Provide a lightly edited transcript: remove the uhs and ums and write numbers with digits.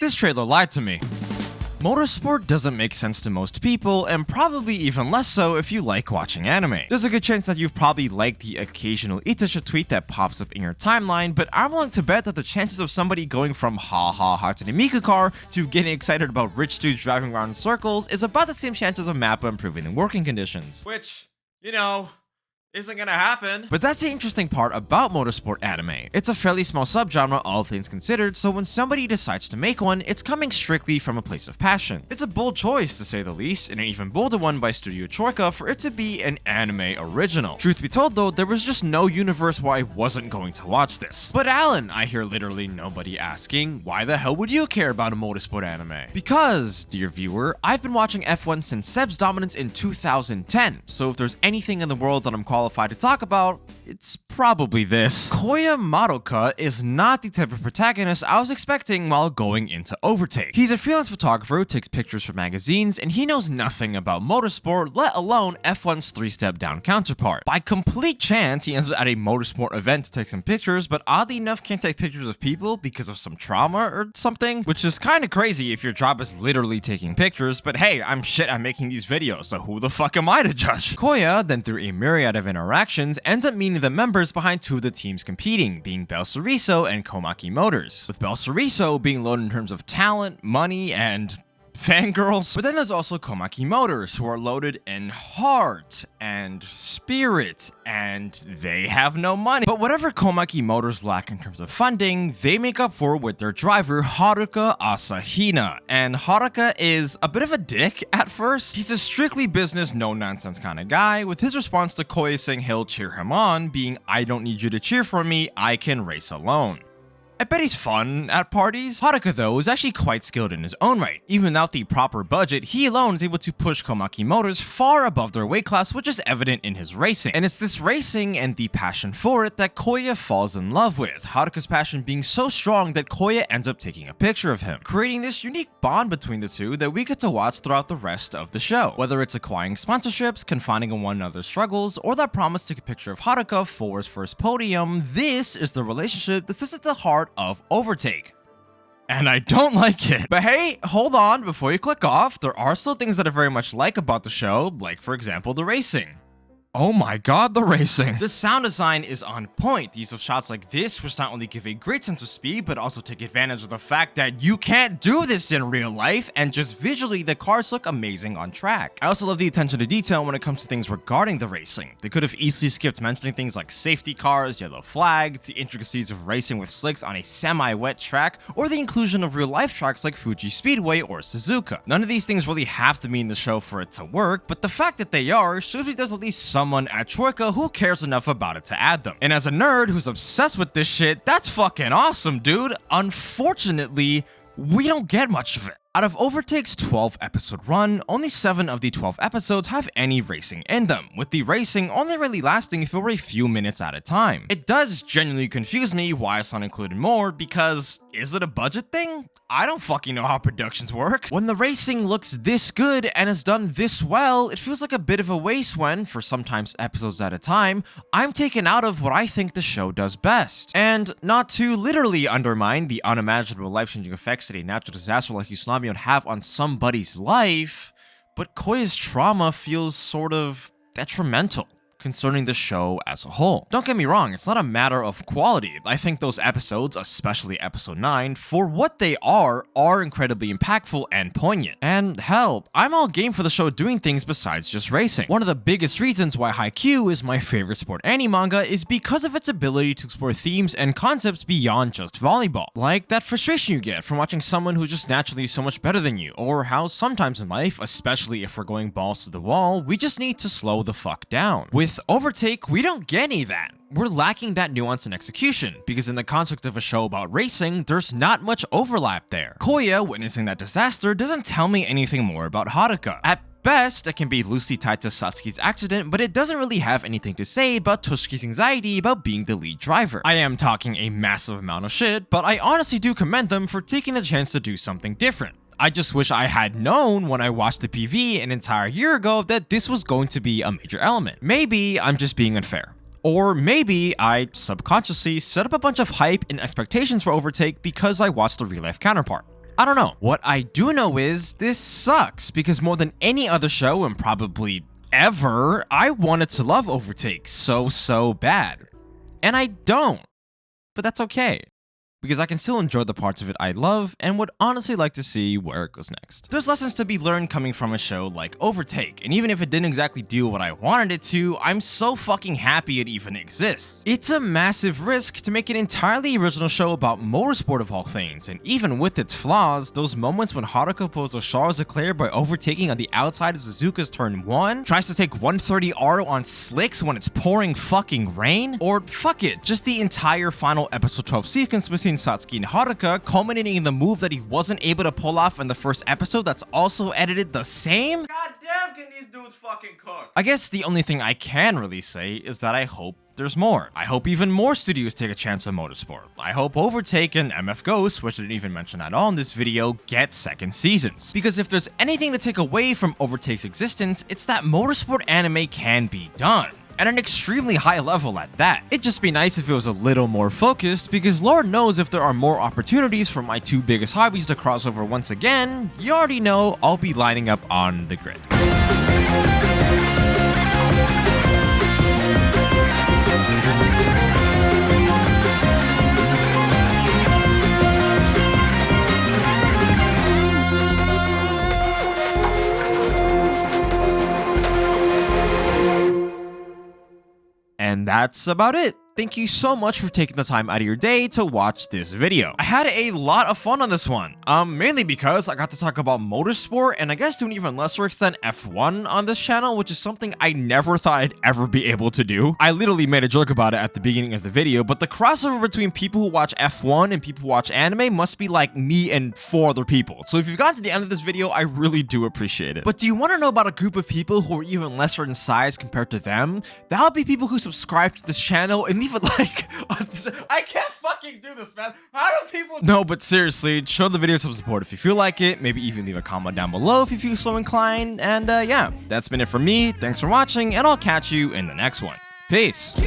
this trailer lied to me. Motorsport doesn't make sense to most people, and probably even less so if you like watching anime. There's a good chance that you've probably liked the occasional Itasha tweet that pops up in your timeline, but I'm willing to bet that the chances of somebody going from ha ha Hatsune Miku car to getting excited about rich dudes driving around in circles is about the same chances of Mappa improving in working conditions. Which, you know, isn't gonna happen. But that's the interesting part about motorsport anime. It's a fairly small subgenre, all things considered, so when somebody decides to make one, it's coming strictly from a place of passion. It's a bold choice, to say the least, and an even bolder one by Studio Chorka for it to be an anime original. Truth be told though, there was just no universe where I wasn't going to watch this. But Alan, I hear literally nobody asking, why the hell would you care about a motorsport anime? Because, dear viewer, I've been watching F1 since Seb's dominance in 2010, so if there's anything in the world that I'm qualified to talk about, it's probably this. Kouya Madoka is not the type of protagonist I was expecting while going into Overtake. He's a freelance photographer who takes pictures for magazines, and he knows nothing about motorsport, let alone F1's three-step down counterpart. By complete chance, he ends up at a motorsport event to take some pictures, but oddly enough can't take pictures of people because of some trauma or something, which is kind of crazy if your job is literally taking pictures, but hey, I'm shit at making these videos, so who the fuck am I to judge? Kouya, then through a myriad of interactions, ends up meeting the members behind two of the teams competing, being Belsorriso and Komaki Motors, with Belsorriso being loaded in terms of talent, money, and fangirls. But then there's also Komaki Motors, who are loaded in heart and spirit, and they have no money. But whatever Komaki Motors lack in terms of funding, they make up for with their driver Haruka Asahina. And Haruka is a bit of a dick at first. He's a strictly business, no-nonsense kind of guy, with his response to Kouya saying he'll cheer him on being, I don't need you to cheer for me, I can race alone. I bet he's fun at parties. Haruka, though, is actually quite skilled in his own right. Even without the proper budget, he alone is able to push Komaki Motors far above their weight class, which is evident in his racing. And it's this racing and the passion for it that Kouya falls in love with, Haruka's passion being so strong that Kouya ends up taking a picture of him, creating this unique bond between the two that we get to watch throughout the rest of the show. Whether it's acquiring sponsorships, confiding in one another's struggles, or that promise to take a picture of Haruka for his first podium, this is the relationship that sits at the heart of Overtake. And I don't like it. But hey, hold on, before you click off, there are still things that I very much like about the show, like for example, the racing. Oh my god, the racing. The sound design is on point. The use of shots like this, which not only give a great sense of speed, but also take advantage of the fact that you can't do this in real life, and just visually, the cars look amazing on track. I also love the attention to detail when it comes to things regarding the racing. They could have easily skipped mentioning things like safety cars, yellow flags, the intricacies of racing with slicks on a semi-wet track, or the inclusion of real-life tracks like Fuji Speedway or Suzuka. None of these things really have to be in the show for it to work, but the fact that they are shows me there's at least someone at Chorka who cares enough about it to add them. And as a nerd who's obsessed with this shit, that's fucking awesome, dude. Unfortunately, we don't get much of it. Out of Overtake's 12-episode run, only 7 of the 12 episodes have any racing in them, with the racing only really lasting for a few minutes at a time. It does genuinely confuse me why it's not included more, because is it a budget thing? I don't fucking know how productions work. When the racing looks this good and is done this well, it feels like a bit of a waste when, for sometimes episodes at a time, I'm taken out of what I think the show does best. And not to literally undermine the unimaginable life-changing effects that a natural disaster like tsunami would have on somebody's life, but Kouya's trauma feels sort of detrimental concerning the show as a whole. Don't get me wrong, it's not a matter of quality. I think those episodes, especially episode 9, for what they are incredibly impactful and poignant. And hell, I'm all game for the show doing things besides just racing. One of the biggest reasons why Haikyuu is my favorite sport anime manga is because of its ability to explore themes and concepts beyond just volleyball. Like that frustration you get from watching someone who's just naturally so much better than you, or how sometimes in life, especially if we're going balls to the wall, we just need to slow the fuck down. With Overtake, we don't get any of that. We're lacking that nuance and execution, because in the context of a show about racing, there's not much overlap there. Kouya witnessing that disaster doesn't tell me anything more about Haruka. At best, it can be loosely tied to Satsuki's accident, but it doesn't really have anything to say about Toshiki's anxiety about being the lead driver. I am talking a massive amount of shit, but I honestly do commend them for taking the chance to do something different. I just wish I had known when I watched the PV an entire year ago that this was going to be a major element. Maybe I'm just being unfair. Or maybe I subconsciously set up a bunch of hype and expectations for Overtake because I watched the real-life counterpart. I don't know. What I do know is this sucks because more than any other show and probably ever, I wanted to love Overtake so bad. And I don't. But that's okay, because I can still enjoy the parts of it I love and would honestly like to see where it goes next. There's lessons to be learned coming from a show like Overtake, and even if it didn't exactly do what I wanted it to, I'm so fucking happy it even exists. It's a massive risk to make an entirely original show about motorsport of all things, and even with its flaws, those moments when Haruka pulls a Charles Leclerc by overtaking on the outside of Suzuka's turn 1, tries to take 130R on slicks when it's pouring fucking rain, or fuck it, just the entire final episode 12 sequence between Satsuki and Haruka, culminating in the move that he wasn't able to pull off in the first episode that's also edited the same? Goddamn, can these dudes fucking cook? I guess the only thing I can really say is that I hope there's more. I hope even more studios take a chance on motorsport. I hope Overtake and MF Ghost, which I didn't even mention at all in this video, get second seasons. Because if there's anything to take away from Overtake's existence, it's that motorsport anime can be done. At an extremely high level at that. It'd just be nice if it was a little more focused, because Lord knows if there are more opportunities for my two biggest hobbies to cross over once again, you already know I'll be lining up on the grid. And that's about it. Thank you so much for taking the time out of your day to watch this video. I had a lot of fun on this one, mainly because I got to talk about motorsport and I guess to an even lesser extent F1 on this channel, which is something I never thought I'd ever be able to do. I literally made a joke about it at the beginning of the video, but the crossover between people who watch F1 and people who watch anime must be like me and 4 other people. So if you've gotten to the end of this video, I really do appreciate it. But do you want to know about a group of people who are even lesser in size compared to them? That would be people who subscribe to this channel and even like, I can't fucking do this, man. How do people? No, but seriously, show the video some support if you feel like it. Maybe even leave a comment down below if you feel so inclined. And yeah, that's been it from me. Thanks for watching, and I'll catch you in the next one. Peace.